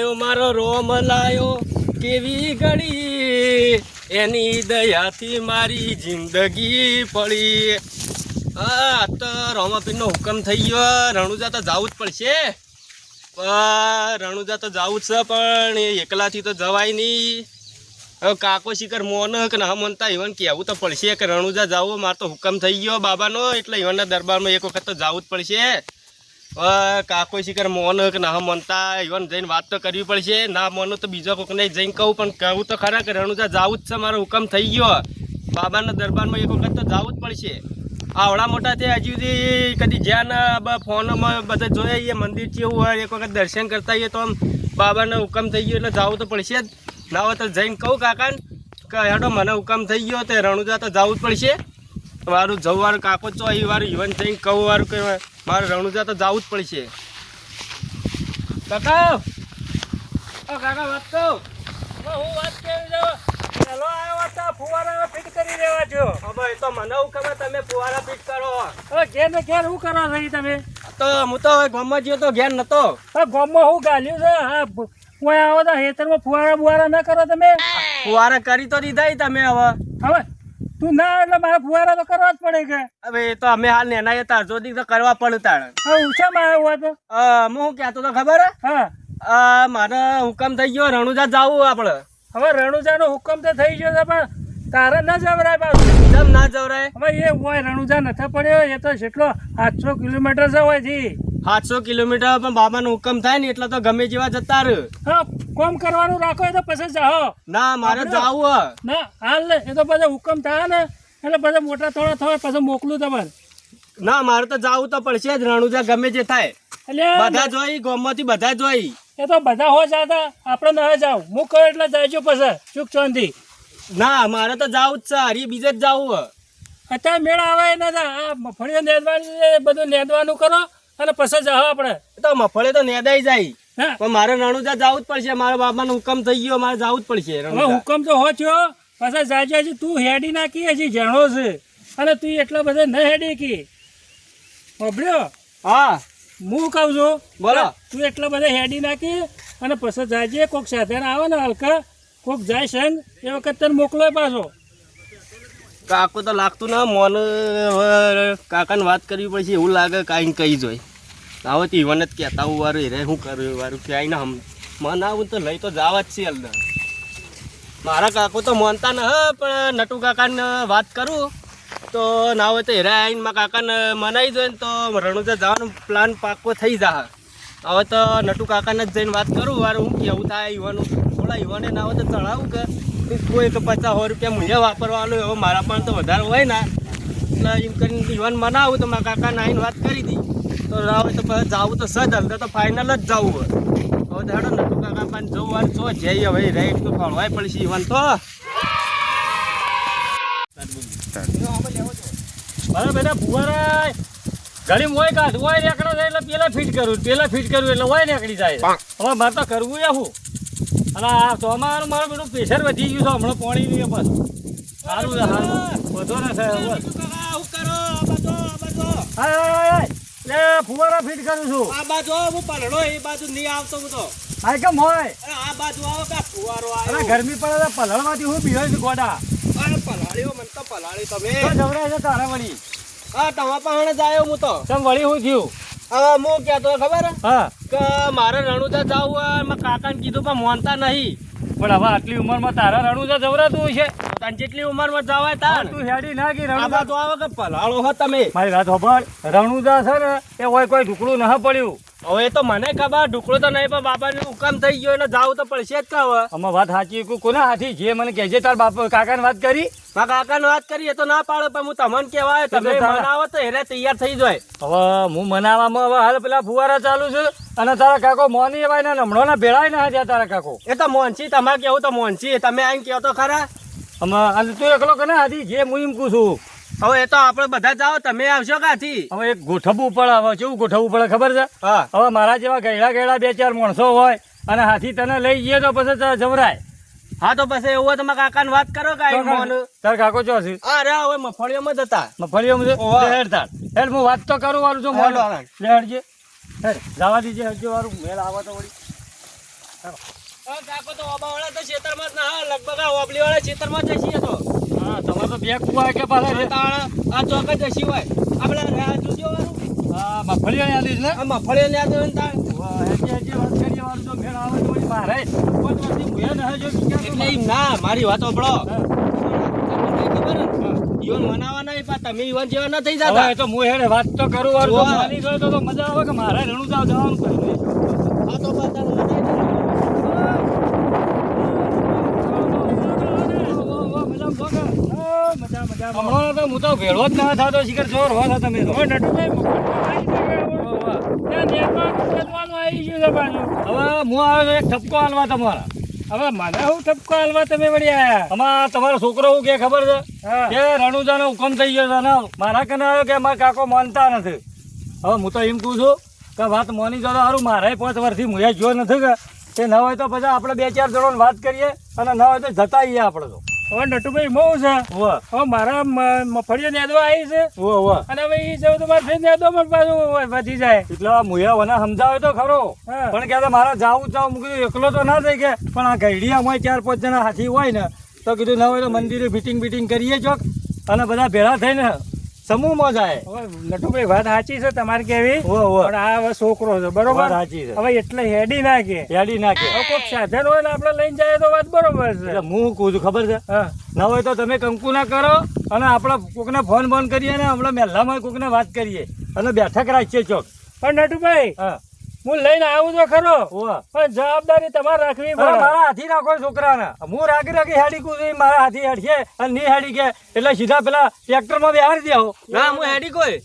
લાયો મારો રોમ લાયો કેવી ઘડી એની દયાથી મારી જિંદગી પડી. હા તો રોમાપીરનો હુકમ થઈ ગયો. રણુજા તો જવું જ પડશે. રણુજા તો જવું જ છે પણ એ એકલાથી તો જવાય નહીં. હવે કાકો શિખર મોન કે ના મનતા ઈવન કહેવું તો પડશે કે રણુજા જવું. મારે તો હુકમ થઈ ગયો બાબાનો એટલે ઈવનના દરબારમાં એક વખત તો જવું જ પડશે. કાકો શિખર મોન કે ના મનતા ઈવન જઈને વાત તો કરવી પડશે. ના મોનો તો બીજો કોકને જઈને કહું પણ કહું તો ખરા કે રણુજા જવું જ છે. મારો હુકમ થઈ ગયો. બાબાના દરબારમાં એક વખત તો જવું જ પડશે. આવડા મોટા તે હજી સુધી કદી જ્યાં ફોનમાં બધા જોઈએ એ મંદિર કેવું હોય એક વખત દર્શન કરતા હોઈએ તો આમ બાબાનો હુકમ થઈ ગયો એટલે જવું તો પડશે જ. ના હોય તો જઈને કહું કાકાને કે હેડો મને હુકમ થઈ ગયો તે રણુજા તો જવું જ પડશે. મારું જવું કાકો ચો એ વારું ઈવન જઈને કહું વારું કે મારે રણુજા તો જવું જ પડશે. કાકા કાકા વાત કહું હું વાત કરી જાઉં. ચલો આવ્યો હતા ફુવારા ફિટ કરી દેવા છો. હવે એ તો મને હું ખબર તમે ફુવારા ફિટ કરો. ઘેર ને ઘેર શું કરો છો તમે? તો હું તો ગામમાં ગયો તો ઘેર નતો. ગામમાં શું ગાલ્યું છે? હા કોઈ આવો તો હેતરમાં ફુવારા બુવારા ના કરો તમે? ફુવારા કરી તો દીધા તમે. હવે તું ના એટલે મારે ફુવારા તો કરવા જ પડે કે. હવે એ તો અમે હાલ નેના હતા જોડી તો કરવા પડે તાણ. હવે ઊંચામાં આવ્યો હોય તો હું કહેતો તો ખબર હા મારે હુકમ થઈ ગયો રણુજા જાવું આપણે. હવે રણુજા નો હુકમ તો થઈ ગયો છે પણ તારે ના જવરાય પાછું. કેમ ના જવરાય? હવે એ હોય રણુજા નથી પડ્યો એ તો કેટલો 700 કિલોમીટર છે હોય જી. 700 કિલોમીટર પણ બાબાનો હુકમ થાય ને એટલે તો ગમે જેવા જતા રહે. હા કોમ કરવાનું રાખો તો પછી જાઓ. ના મારે જાવું ના હાલ ને એ તો પછી હુકમ થાય ને એટલે પછી મોટા થોડા થાય પછી મોકલું તમારે. ના મારે તો જાવું તો પડશે જ. રણુજા ગમે જે થાય એટલે બધા જોઈ ગામમાંથી બધા જોઈ. એ તો બધા હો જાતા આપણે ન જાવ હું કહું એટલે જાયજો પછી ચૂક ચોંધી. ના મારે તો જાવું જ છે. હરી બીજે જ જાવું. અત્યારે મેળ આવે ના જા આ મફળીઓ નેદવાની બધું નેદવાનું કરો અને પછી જાઓ આપણે. તો મફળે તો નેદાઈ જાય હા પણ મારે રણુજા જાવું જ પડશે. મારા બાબાનો હુકમ થઈ ગયો મારે જાવું જ પડશે. હવે હુકમ તો હો છો પાછા જાજે હજી તું હેડી નાખી હજી જાણો છે અને તું એટલા બધા ન હેડી કી સાંભળ્યો? હા હું કહું છું બોલો. તું એટલા બધા હેડી નાખી અને પછી જાજે કોક સાધન આવે ને હલકા કોક જાય સંગ એ વખત તને મોકલો પાછો. કાકો તો લાગતું ના મોન. કાકાને વાત કરવી પડશે એવું લાગે કાંઈ કહી જોઈ. હવે તો ઈવન જ કહેતા હું વારું રે શું કર્યું વારું ક્યાંય ને મન આવું તો લઈ તો જવા જ છે અંદર. મારા કાકો તો માનતા ન પણ નટુ કાકાને વાત કરું તો ના હોય તો હેરા આવીને મારા કાકાને મનાવી જોઈએ ને તો રણુજા જવાનો પ્લાન પાકો થઈ જા. હવે તો નટુ કાકાને જ જઈને વાત કરું વારું હું કેવું થાય ઈવાનું થોડા ઈવાને ના હોય તો ચડાવું કે કોઈ કે 50-100 રૂપિયા મૂલ્ય વાપરવાનું. હવે મારા પણ તો વધારે હોય ને એટલે એમ કરીને ઈવન મનાવું તો મારા કાકાને આવીને વાત કરી દી તો ના હોય તો પછી જવું તો સજ હલતા તો ફાઇનલ જ જવું હોય. હવે તો હેડો નટુ કાકા પણ જવું વાર છો જઈએ હવે રહે તો ફળવાય પડશે ઈવન તો. મારા બેટા ફુવારા ઘડી મોય કાઢ હોય નીકળો જાય એટલે પેલા ફિટ કરું એટલે હોય નીકળી જાય. હવે મારે તો કરવું એવું અને આ ચોમાનું મારું બધું પ્રેશર વધી ગયું છે હમણાં પાણીનું બસ સારું બધો ને થાય. ફુવારા ફિટ કરું છું. આ બાજુ હું પલડો એ બાજુ નહીં આવતો હું તો. આ કેમ હોય? આ બાજુ આવો કે ફુવારો અરે ગરમી પડે તો પલળવાથી હું પીવાય છું ગોડા. અરે પલાળ્યો મને તો પલાળ્યો તમે. જવરાય છે તારા વળી. હા તમારા પાસે જ આવ્યો હું તો. તમ વળી શું થયું? હવે હું કહેતો ખબર હા કે મારે રણુજા જવું હોય મારા કાકાને કીધું પણ માનતા નહીં. પણ હવે આટલી ઉંમરમાં તારા રણુજા જવરાતું છે? તને જેટલી ઉંમરમાં જવાય તાર તું હેડી ના ગઈ આ રણુજા. બાજુ આવો કે પલાળો હો તમે. મારી વાત ખબર રણુજા છે ને એ હોય કોઈ ઢુકડું ન પડ્યું. હવે એ તો મને ખબર ઢુકડો તો નહીં પણ બાબાનો હુકમ થઈ ગયો એટલે જાવું તો પડશે જ. હવે આમાં વાત સાચી કોના હાથી જે મને કહેજે તાર બાપ કાકાને વાત કરી. મારા કાકાને વાત કરી એ તો ના પાડે પણ હું તમને કહેવાય તમે મનાવો તો હેરે તૈયાર થઈ જાય. હવે હું મનાવામાં હવે હાલ પેલા ફુવારા ચાલુ છે અને તારા કાકો મોની એવાય ને હમણાં ભેળાય ના થયા તારા કાકો. એ તો મોનસી તમારે કેવું તો મોનસી તમે આવીને કહો તો ખરા. અને તું એકલો કના હાથી જે હું એમ કહું છું. હવે એ તો આપણે બધા જાઓ તમે આવશો કાથી. હવે એક ગોઠવવું પડે. હવે કેવું ગોઠવવું પડે ખબર છે? હા હવે મારા જેવા ગયડા 2-4 માણસો હોય અને હાથી તને લઈ જઈએ તો પછી જવરાય. હા તો પછી એવું હોય તો મારા કાકાને વાત કરો કે મોન. તાર કાકો ચો છે? અરે હવે મફળીઓમાં જ હતા. મફળીઓ હેડ તાર હેડ હું વાત તો કરું વાળું છું. હેડ. હેડજે હેડ જવા દીજે હેડજો વાળું મેળ આવે તો વળી. કાકો તો ઓબાવાળા તો ખેતરમાં જ ના હા, લગભગ આ ઓબલીવાળા ખેતરમાં જ જશે તો. હા તમારે તો બે કુવા એટલે પાછા આ ચોક જ જશે હોય. આપણે આ જોજો વાળું. હા મગફળી આલીશ ને આ મફળીઓ લ્યા દો ને તાણ. હેજી વાત કરીએ વાળું તો ઘેર આવે તો વળી મારે કોઈ વર્ષથી મુએ ન હે જો એટલે એમ ના, મારી વાત સાંભળો. ખબર ને? ઈવન મનાવા નહીં પણ તમે ઈવન જેવા ના થઈ જતા. હવે તો હું હેડે વાત તો કરું વાર જોવા. માની ગયો તો મજા આવે કે મારે રણુજાવ જવાનું કર્યું આ તો પાછા મનાઈ દે. હમણાં તો હું તો ભેળો જ ના થતો શિખર જોર હો છો તમે તો. હવે હું આવ્યો એક ઠપકો હાલવા તમારા. હવે મને હું ઠપકો હાલવા તમે વળી આયા? આમાં તમારો છોકરો હું કે ખબર છે કે રણુજાનો હુકમ થઈ ગયો છે ને મારા કને આવ્યો કે મારા કાકો માનતા નથી. હવે હું તો એમ કહું છું કે વાત માની જો સારું, મારે 5 વર્ષથી મુએ જો નથી કે તે ન હોય તો પછી આપણે 2-4 જણોને વાત કરીએ અને ન હોય તો જતા આવીએ આપણે તો. હવે નટુભાઈ બહુ છે. વાહ હવે મારા મફળીઓ નેદવા આવી છે વાહ વાહ. અને હવે એ જવું તો મારે ફેર નેદો પણ પાછું વધી જાય. એટલે મુયા મને સમજાવે તો ખરો હા. પણ કે મારા જાવું જાવ મૂકી એકલો તો ના થઈ કે પણ આ ઘડિયામાં 4-5 જણા હાથી હોય ને તો કીધું ના હોય તો મંદિરે બીટિંગ કરીએ ચોક અને બધા ભેળા થઈને સમૂહમાં જાય. હવે નટુભાઈ વાત સાચી છે તમારે કેવી, વાહ વાહ. પણ આ હવે છોકરો છે બરોબર. વાત સાચી છે. હવે એટલે હેડી ના કે યાડી નાખે. હવે કોઈક સાધન હોય ને આપણે લઈને જાય તો વાત બરોબર છે. એટલે હું કહું છું ખબર છે, હા ના હોય તો તમે કંકુ ના કરો અને આપણે કોકને ફોન કરીએ ને હમણાં મહેલામાં કોકને વાત કરીએ અને બેઠક રાખીએ ચોક. પણ નટુભાઈ હા હું લઈને આવું તો ખરો, વાહ. પણ જવાબદારી તમારે રાખવી અરે પડે. મારા હાથી રાખો છોકરાને. હું રાગી હેડી કું છું, મારા હાથી હેડશે અને નહીં હેડી કે એટલે સીધા પેલા ટ્રેક્ટરમાં બેહાડી દેવો. ના હું હેડી કોઈ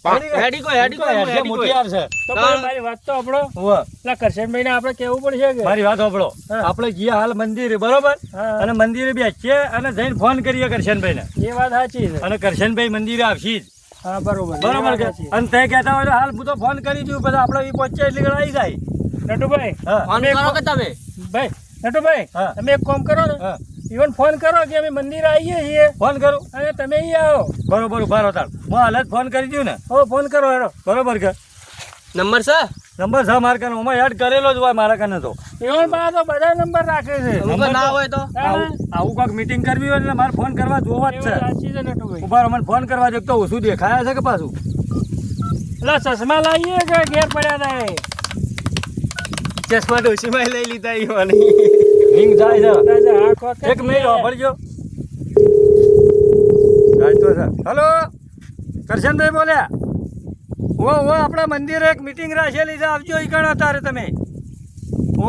હેડી કોઈ હેડશે, મોટી હાર છે. તો પણ મારી વાત તો આપણો વાહ. પેલા કરશનભાઈ ને આપણે કેવું પડશે કે મારી વાત સાંભળો. હા. આપણે ગયા હાલ મંદિરે બરોબર હા. અને મંદિરે બેસીએ અને જઈને ફોન કરીએ કરશનભાઈને એ વાત સાચી છે. અને કરશનભાઈ મંદિરે આવશે જ. હા બરોબર બરોબર કે અને તે કહેતા હોય તો હાલ હું તો ફોન કરી દઉં પછી આપણે એ પહોંચે એટલી ઘડી આવી જાય. નટુભાઈ હા ફોન કરો કે તમે. ભાઈ નટુભાઈ હા. તમે એક કામ કરો ને, હા ઇવન ફોન કરો કે અમે મંદિર આવીએ છીએ ફોન કરું. અને તમે અહીં આવો. બરોબર ઉભા રહો તાર. હું હાલ જ ફોન કરી દઉં ને. હવે ફોન કરો હેડો. બરોબર કે નંબર છે નંબર છે મારા કને, હું એડ કરેલો જ હોય મારા કને તો. ઇવન પાસે તો બધા નંબર રાખે છે. નંબર ના હોય તો આવું કોઈક મીટિંગ કરવી હોય એટલે મારે ફોન કરવા જોવા જ એ છે. વાત સાચી છે નટુભાઈ. ઉભા રહો, મને ફોન કરવા દે તો ઓછું દેખાયા છે કે પાછું. એટલે ચશ્મા લાવીએ કે ઘેર પડ્યા હતા? ચશ્મા ડોશીમાં લઈ લીધા ઈ મને. રિંગ જાય છે. આંખ વખત એક મિનિટ વાપરજો. ગાયતો છે. હલો કરશનભાઈ બોલ્યા. ઓ આપણે મંદિરે એક મીટિંગ રાખેલી છે, આવજો ઈ કણ અત્યારે તમે. ઓ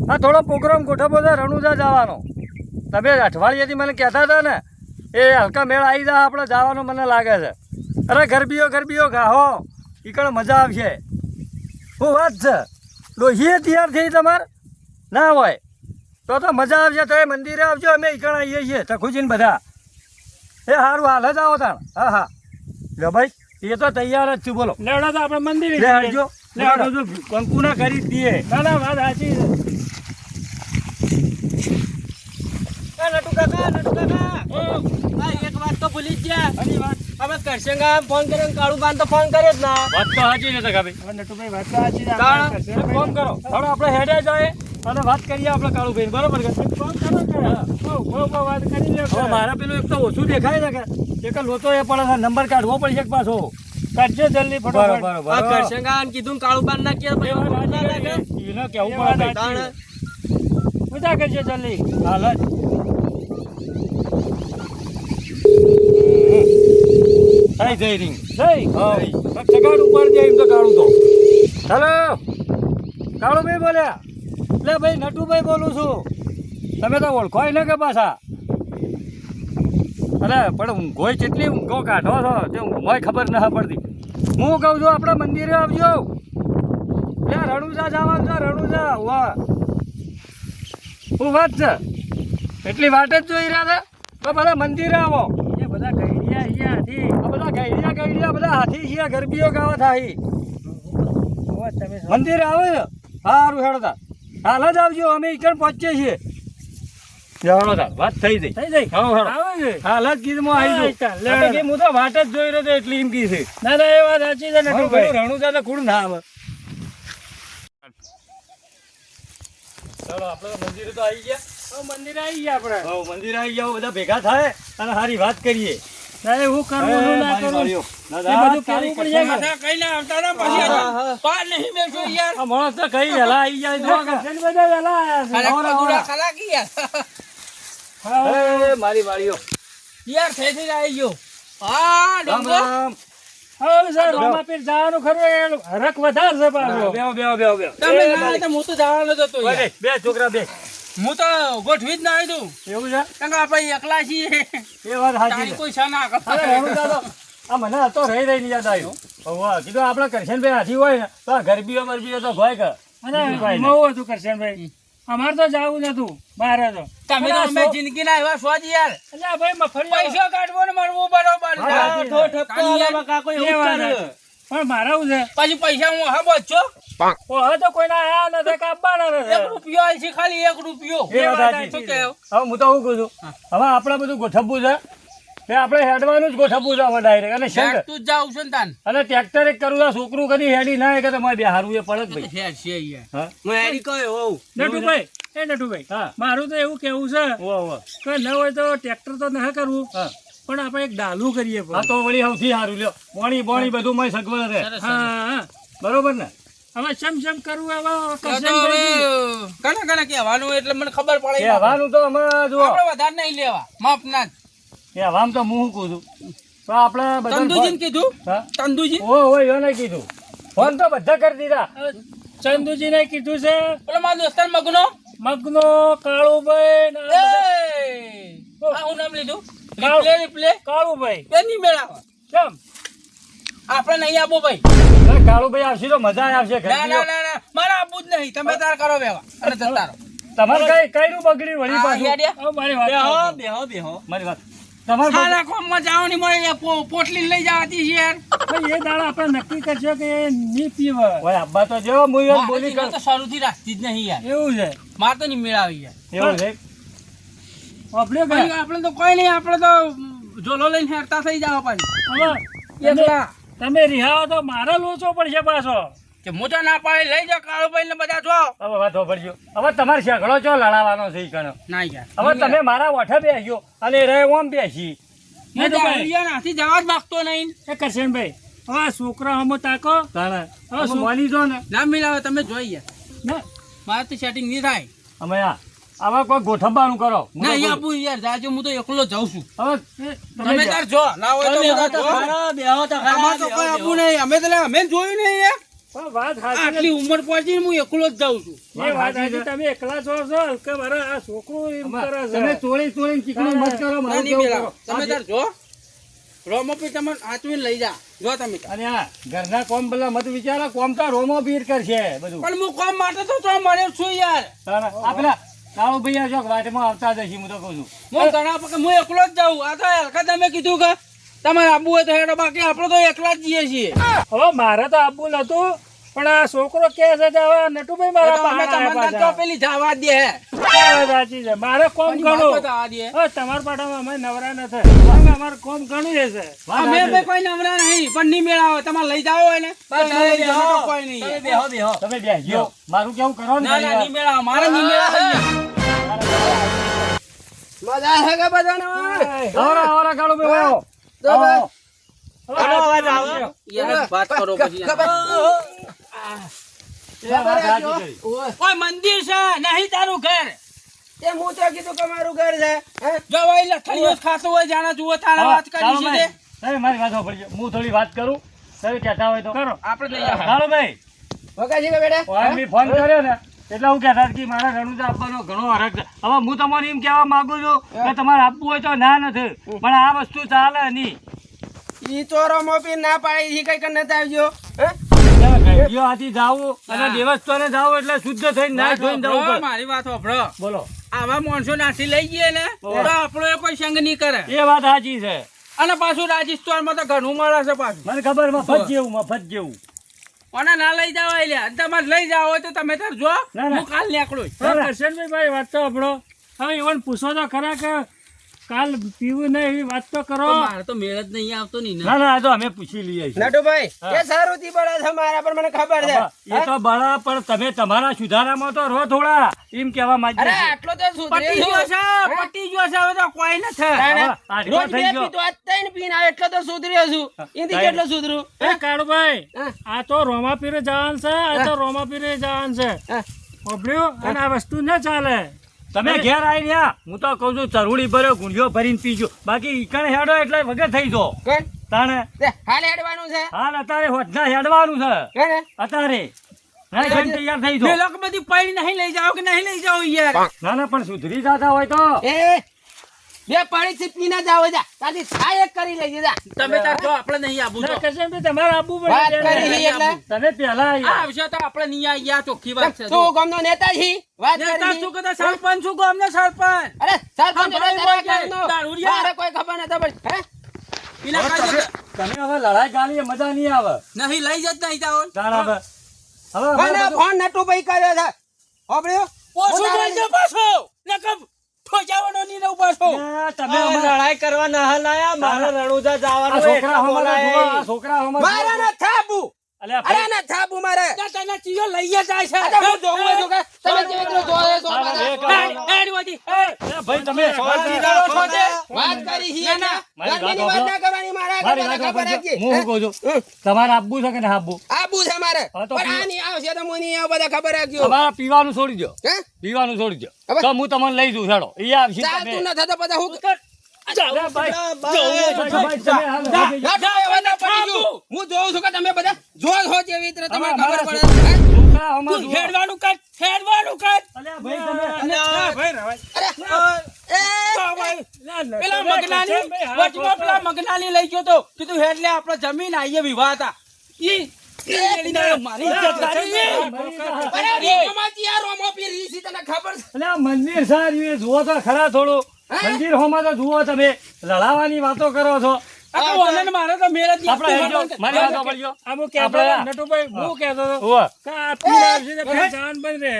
હા થોડો પ્રોગ્રામ ગોઠવો છે રણુજા જવાનો. તમે અઠવાડિયેથી મને કહેતા હતા ને એ હલકા મેળ આવી જાય આપણે જવાનો મને લાગે છે. અરે ગરબીઓ ગાહો ઈ કણ મજા આવશે. શું વાત છે? ડોહીએ તૈયાર થઈ તમારે ના હોય તો મજા આવશે. તો એ મંદિરે આવજો, અમે ઈકણ આવીએ છીએ તખુજીને બધા. એ સારું હાલ જ આવો તાણ. હા હા લે ભાઈ એ તો તૈયાર જ છું. બોલો લેવડો તો આપણે મંદિરે લે હટજો. લેવડો. કંકુના કરી જ દઈએ. ના ના વાત સાચી છે. નટુ કાકા આ એક વાત તો ભૂલી જ ગયા. આની વાત હવે કરશંગા ફોન કર્યો ને કાળુ બાન તો ફોન કર્યો જ ના. વાત તો સાચી છે ભાઈ. હવે નટુભાઈ વાત તો સાચી છે. તાણ. આપણે કરશનભાઈ ફોન કરો થોડો આપણે હેડે જાય અને વાત કરીએ આપણે કાળુભાઈ બરોબર કે. ફોન કરો કે બહુ વાત કરી લ્યો હવે કે. મારા પેલું એક તો ઓછું દેખાય છે કે એક લોચો એ પડે છે, નંબર કાઢવો પડશે એક પાછો. કરજો જલ્દી ફટાફટ. બરોબર આ કરશંગા ને કીધું ને કાળુ બાન ના કે ભાઈ એ વાત ના સાચી લાગે. છે. એને કેવું એ વાત પડે તાણ. પૂજા કરજો જલ્દી. હાલ જ. થઈ જઈ રિંગ. જય હા સગાડ ઉપર જાય એમ તો કાળું તો. હેલો કાળુભાઈ બોલ્યા. એટલે ભાઈ નટુભાઈ બોલું છું. તમે તો ઓળખોય ને કે પાછા? અરે પણ ઊંઘોય કેટલી ઊંઘો કાઢો છો તે ઊંઘોય ખબર ના પડતી. હું કહું છું આપણે મંદિરે આવજો. ત્યાં રણુજા જવાનું છે રણુજા. વાહ શું વાત છે? એટલી વાટ જ જોઈ રહ્યા છે તો બધા મંદિરે આવો. એ બધા ગઈડિયા અહીંયાથી. આ બધા ગાઈડિયા બધા હાથી છે, ગરબીઓ ગાવા થાય. હવે તમે મંદિર આવે છે સારું હેડતા હાલ જ આવજો, અમે ઈકણ પહોંચીએ છીએ. વાત થઈ જઈ. થઈ જાય. હા હેડો. આવે છે. હાલ જ કીધું આવી હા, ચાલ, લે. જાઉં. હું તો વાટ જ જોઈ રહ્યો હતો એટલે એમ કી છે. ના ના એ વાત સાચી છે નટુભાઈ. રણુજા તો કુડ ના આવે. ચાલો આપણે તો મંદિરે તો આવી ગયા. મંદિર આવી ગયા આપણે. હા મંદિર આવી ગયા બધા ભેગા થાય અને સારી વાત કરીએ. ના એવું કરવું શું ના કરવું એ બધું કરવું પડશે ને. કઈ ના આવતા ના પછી પાર નહીં મેળશું યાર. આ માણસ તો કઈ વહેલા આવી જાય જો કે. કરશન બધા વહેલા આયા છે. ખરેખર દુડા ખલાકી યાર. હા, એ મારી વાળીઓ યાર થઈ આવી ગયો. હા રામ ડોંગો. રામ. હવે સર રામાપીર જવાનું ખરું એ હરખ વધારે છે પાછો. બેહો. તમે ના આવ્યા તો હું તો જવાનો જ હતો યાર. બે છોકરા બે. હું તો ગોઠવી જ ના આવ્યું. એવું છે? કારણ કે આપણે એકલા છીએ. એ વાત સાચી તારી છે. કોઈ સા ના અરે કરતા. એવું દાદા, આ મને હતો રહી યાદ આવ્યું. વાહ, કીધું આપણે કરશનભાઈ હાથી હોય ને તો આ ગરબીઓ મરબીઓ તો હોય કે. અને એમાં હતું કરશનભાઈ અમારે તો જવું નતું બહાર તો. તમે તો અમે જિંદગીના એવા સ્વાદ યાર. અલ્યા ભાઈ મફળી પૈસો કાઢવો ને મરવું બરોબર. હા, તો ઠપકો આલામાં કાકો એવું જ કરે. પણ મારા શું છે પછી પૈસા હું હા બચો. હવે તો કોઈના આયા નથી કાપવાના નથી. 1 રૂપિયો આલ છે ખાલી 1 રૂપિયો. એ વાત સાચી. શું કહેવું? હવે હું તો શું કહું છું, હવે આપણે બધું ગોઠવવું છે તે આપણે હેડવાનું જ ગોઠવવું છે હવે ડાયરેક્ટ. અને શેર તું જ જાઉં છું ને તાન. અને ટ્રેક્ટર એક કરું છોકરું કદી હેડી ના કે તમારે બે હારું એ પડે જ ભાઈ. હેડ છે યાર. હા હું હેરી કહ્યો હોઉં. નટુભાઈ નટુભાઈ હા. મારું તો એવું કેવું છે વાહ. કે ન હોય તો ટ્રેક્ટર તો ના કરવું હા. પણ આપણે એક ડાલું કરીએ હા તો વળી સૌથી સારું લ્યો. બોણી બધું મય સગવડ છે. સરસ, સરસ. હા બરોબર ને? હવે ચમ કરવું હવે તો હવે કરશનભાઈ ઘણા કહેવાનું એટલે મને ખબર પડે. કહેવાનું તો અમે જુઓ આપણે વધારે નહીં લેવા. માપ ના જ. કહેવામાં તો હું શું કહું છું તો આપણે બધા તંદુજીને કીધું. હા તંદુજી ઓ એને કીધું ફોન તો બધા કરી દીધા. ચંદુજીને કીધું છે પેલો મારો દોસ્તાર મગનો. મગનો કાળુભાઈ ને આ બધા. આ હું નામ લીધું. કાળુ. રિપ્લે. કાળુભાઈ બે નહીં મેળાવા. કેમ આપણે નહીં આપો ભાઈ. ના, કાળુભાઈ આવશે તો મજા આવશે. ના મારે આપવું જ નહીં. તમે તાર કરો વ્યવહાર અને જતા રહો. તમારે કઈ નું બગડ્યું વળી આ પાછું? યાર, હવે મારી વાત બેહો સાંભળો. બેહો મારી વાત તમારે સારા કોમમાં જાઓ ની મળે પોટલી લઈ જવાતી છે યાર. ભાઈ, એ દાડા આપણે નક્કી કરશો કે એ નહીં પીવે ઓય આબ્બા તો જો હું એમ બોલી મારે કર તો શરૂથી રાખતી જ નહીં યાર. એવું છે મારે તો નહીં મેળાવી યાર. એવું છે. આપણે ભાઈ, આપણે તો કોઈ નહીં. આપણે તો ઝોલો લઈને હેરતા થઈ જાવ પાછી. હવે એકલા. તમે રિહાવો તો મારે લોચો પડશે પાછો. કે હું તો ના પાડી લઈ જાઓ કાળુભાઈ ને બધા જો. હવે વાત સાંભળજો. હવે તમારે શેકડો ચો લડાવવાનો છે ઈ કણો. ના યાર. હવે તમે મારા ઓઠે બેસ્યો અને રે ઓમ બેસી. હું તો હરિયાણા હાથી જવા જ માંગતો નહીં. એ કરશનભાઈ હવે આ છોકરા હમો તાકો તાણે હવે અમે શું? માની જો ને ના મિલાવે તમે જોઈ યાર. ના મારે તો સેટિંગ નહીં થાય. અમે આવા કોઈ ગોઠવવાનું કરો. હું તો ના કહું. આપું યાર. જાજો હું તો એકલો જાઉં છું. હવે તમે તમે તાર જો. ના હોય તો બેહો બધા તો જો. ખરા, બેહો તો ખરા, અમારે તો કોઈ બેહો, આપવું નહીં. અમે તો અમે જોયું નહીં યાર. પણ વાત સાચી આટલી ઉંમર પહોંચી હું એકલો જ જાઉં છું. એ વાત સાચી. તમે એકલા છો કે મારા આ છોકરું એમ કરે તમે છે ચોળી ચીકણી મત કરો. ના મારું નહીં કેવું મેળાવો. કરો. તમે તાર જો. રોમો પી તમે હાચવીને લઈ જા. જો તમે તાર. અને આ ઘરના કોમ પેલા મત વિચારો કોમ તો રોમો પીર કરશે બધું. પણ હું કામ માટે તો મળ્યો છું યાર. તાણે આ પેલા કાળુ ભૈયા જો વાટમાં આવતા જશે હું તો કહું છું. હું ઘણા પકે હું એકલો જ જાઉં. આ તો હલકા તમે કીધું કે તમારે આવવું હોય તો હેડો. બાકી આપણે તો એકલા જ જઈએ છીએ. હવે મારે તો આપવું નતું પણ આ છોકરો કે છે કે હવે નટુભાઈ એ મારા તો અમે પહાડ તમને આયા તો પાછા. પેલી જવા દે હે. આ વાત સાચી છે મારે કોમ પછી ઘણું વાત બતાવવા દે. હવે તમારા પાટામાં અમે નવરા નથી અમારે કોમ ઘણું રહેશે અમે બે કોઈ નવરા નહીં પણ નહીં મેળાવો. તમારે લઈ જાવ હોય ને તો તમે લઈ જાઓ. બેહો, કોઈ નહીં તમે યાર. બેહો બેહો. તમે બેસજો. મારું કેવું કરો ને ના ના નહીં મેળાવો. મારે નહીં મેળાવો. મજા હે કે બધાને? આવરા કાળુ ભાઈ આવો. આવો. આનો અવાજ આવે? યાર વાત કરો પછી યાર. એ વાત સાચી કરી. કોઈ મંદિર છે નહીં તારું ઘર. તે હું તો કીધું કે મારું ઘર છે હે? જો ભાઈ લથડીઓ જ ખાતો હોય જાણે જુઓ તારે વાત કરી કાળુ છે ભાઈ, તે. તમે મારી વાત સાંભળજો. હું થોડી વાત કરું. તમે કહેતા હોય તો કરો આપણે લઈ જાઓ. કાળુ ભાઈ વગાસી કે બેટા? ઓય મેં ફોન કર્યો ને એટલે હું કહેતા હતા કે મારા રણુજા આપવાનો ઘણો હરખ છે. હવે હું તમને એમ કહેવા માંગુ છું કે તમારે આપવું હોય તો ના નથી પણ આ વસ્તુ ચાલે નહીં. ઈ ચોરો મોપી ના પાડી કઈ કઈ નથી આવજો હે? ગયો હાથી જાવું અને દેવસ્થાને જાવું એટલે શુદ્ધ થઈને ના ધોઈને જવું સાંભળો, પડે. મારી વાત સાંભળો. બોલો. આવા માણસો નાસી લઈ ગયે ને તો આપણો એ કોઈ સંગ નહીં કરે. એ વાત સાચી છે. અને પાછું રાજસ્થાનમાં તો ઘણું મળે છે પાછું. મને ખબર મફત જેવું. અને ના લઈ જાવ એટલે તમારે લઈ જાવ હોય તો તમે તાર જો. ના, ના. હું કાલ નીકળું. હવે કરશનભાઈ મારી વાત તો આપણો હવે એવન પૂછો તો ખરા કે કાલ પીવું નહીં એવી વાત તો કરો. પણ મારે તો મેળ જ નહીં આવતો નહીં ને. ના ના આ તો અમે પૂછી લઈએ છીએ. નટુભાઈ હા. એ સારું થી બળે છે મારા પર મને ખબર છે. એ તો બળા પણ તમે તમારા સુધારામાં તો રહો થોડા એમ કહેવા અરે માંગીએ છીએ. આટલો તો સુધરી પટી ગયો છે, હે? પટી ગયો છે, હવે તો કોઈ નથી. તાણે આટલો રોજ થઈ બે ગયો. પીતો આજ ત્રણ પીને આવ્યો એટલો તો સુધર્યો છું. એનથી તાણે. કેટલો સુધરું? એ કાળુભાઈ હા. આ તો રોમાપીરે જવાનું છે, આ તો રોમાપીરે જવાનું છે. હા. ઓબળ્યું? અને આ વસ્તુ ના ચાલે. તમે ઘેર આવી રહ્યા હું તો કહું છું ચરૂડી ભર્યો ગુંડિયો ભરીને પીજો બાકી ઈકણ હેડો એટલે વગર થઈ જો કોણ? તાણે તે હાલ હેડવાનું છે હાલ અત્યારે હોજના હેડવાનું છે કોને? અત્યારે ના ખાઈને તૈયાર થઈ જો બે લોકો બધી પૈણી નહીં લઈ જાઓ કે નહીં લઈ જાઓ યાર. ના ના પણ સુધરી જતા હોય તો એ બે પાણી થી પીને જાવ જા તાથી છા એક કરી લેજે જા. તમે તાર જો આપણે નહીં આવું ના, તો. કશે બી તમારે આવવું પડે વાત ત્યારે. કરી હી એટલે તમે પેલા આ આવ્યા. આવશે તો આપણે નહીં આવીએ, આ ચોખ્ખી વાત છે. તું ગામનો નેતા છી વાત નેતા કરી શું કહેતા? સરપંચ શું કહો અમને? સરપંચ અરે સરપંચ હા, એટલે ભાઈ, તારા બોલ, ગામનો. દારૂડિયા. મારે કોઈ ખબર નતા પડી હે પેલા હવે કાજે તમે હવે લડાઈ ગાલી મજા નહીં આવે નહીં લઈ જત નહીં જાઓ. તાણ હવે હવે મને અમારે બધું- ફોન નટુભાઈ કર્યો છે હોભળ્યો? ઓછું હું બોલજો પાછો. નકર ઠોજાવાનો નહીં રહું પાછો. એ તમે આ અમારા- લડાઈ કરવા ના હલાયા મારે રણુજા આ જવાનું છોકરા હમારા જુઓ, આ છોકરા હમારા મારે જુઓ. ના થાબુ અલ્યા અરે ભાઈ, ના થાબુ મારે ના તને ચીયો લઈ જ જાય છે. આ તો હું જોઉં છું કે તમે કેવી રીતે જોવો છો તારા મારા? એક હેડ, હેડ વધી, હેડ. અલ્યા ભાઈ તમે શાંતિ ના, કરો છો તે? વાત કરી હી ના, ના. એટલે મારી ઘરની વાત વાત ના કરવાની મારા મારી આગળ વાત ખબર સાંભળજો. રાખજે. હું શું કહું છું તમારે આપવું છે કે ના આપવું આબુ છે મારે હા, તો પણ આ નહીં આવશે તો હું નહીં આવું બધા ખબર રાખજો તમારે પીવાનું છોડી દો હે પીવાનું છોડી દો હવે? તો હું તમને લઈ જઉં હેડો એ આવશે ચાલતું તમે. ન થતો બધા હું અલ્યા ભાઈ, ભાઈ, તમે હાલ ના, હવે ના, જજો. હવે ના પડી ગયું. હું જોઉં છું કે તમે બધા જો છો જેવી રીતે તમને ખબર અમારા પડે હે? છોકરા હમારા તું જુઓ. હેડવાનું કર, હેડવાનું કર. અલ્યા ભાઈ તમે અરે પેલા મગનાની વચમાં પેલા મગનાની લઈ ગયો તો કીધું હેડ લે આપણે જમીન આઈએ વિવાહ હતા. ઈ લેડીને મારી ઇજ્જત કરી. અરે રીંગણમાંથી આ રોમો પી રહી છે, તને ખબર છે? અલ્યા મંદિર સારી એ જુઓ તો ખરા થોડું હે? મંદિર હોમાં તો જુઓ તમે લડાવાની વાતો કરો છો આ તો ઓનન મારે તો મેળ જ આપણે નહીં. હેડજો, મારી વાત સાંભળજો. આમ કહેતો આપણે હતો, નટુભાઈ, હું કહેતો હતો ઉવ્વ. કે આ પીને આવશે તો ફેર જવાનું બંધ રહે.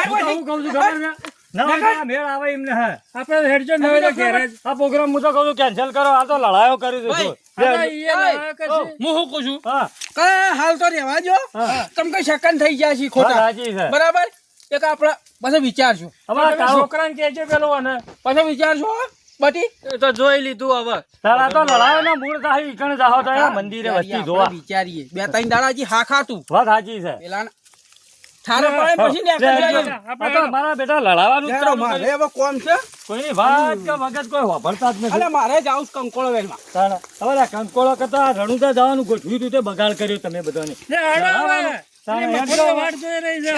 હું તો શું કહું છું ખબર છે? ના હોય તો આ મેળ આવે એમને હે આપણે હેડજો ન હોય તો ઘેર જ. આ પ્રોગ્રામ હું તો કહું છું કેન્સલ કરો આ તો લડાયો કરી આ દીધો તો ઈ એ લાયા કરશે. હું શું કહું છું હા કે હાલ તો રહેવા જો હા. તમે કઈ સેકન્ડ થઈ ગયા છે વાત ખોટા સાચી છે બરાબર એક આપણે પછી વિચારશું અમારા તમે કાળો છોકરાને કહેજો પેલો અને પછી વિચારશું હો, બટી એ તો જોઈ લીધું હવે તારા તો લડાયો મૂળ થાય ઈકણ જાહો તો અહીંયા મંદિરે વસ્તી જોવા આપણે વિચારીએ બે ત્રણ દાડા હજી હા ખાતું વાત સાચી છે પેલા થારે પડે પછી ને આ તો મારા બેટા લડાવાનું જ ચાલુ મારે કર્યું. હવે કોમ છે કોઈની વાત કે વગત કોઈ વાપરતા જ નથી અલે મારે જાઉં છું કંકોળો વેલમાં તારા. હવે આ કંકોળો કરતા રણુજા જવાનું ગોઠવ્યું હતું તે બગાડ કર્યો તમે બધાને જે હાડો હવે. તારા એ મફતનો વાટ જોઈ રહી છે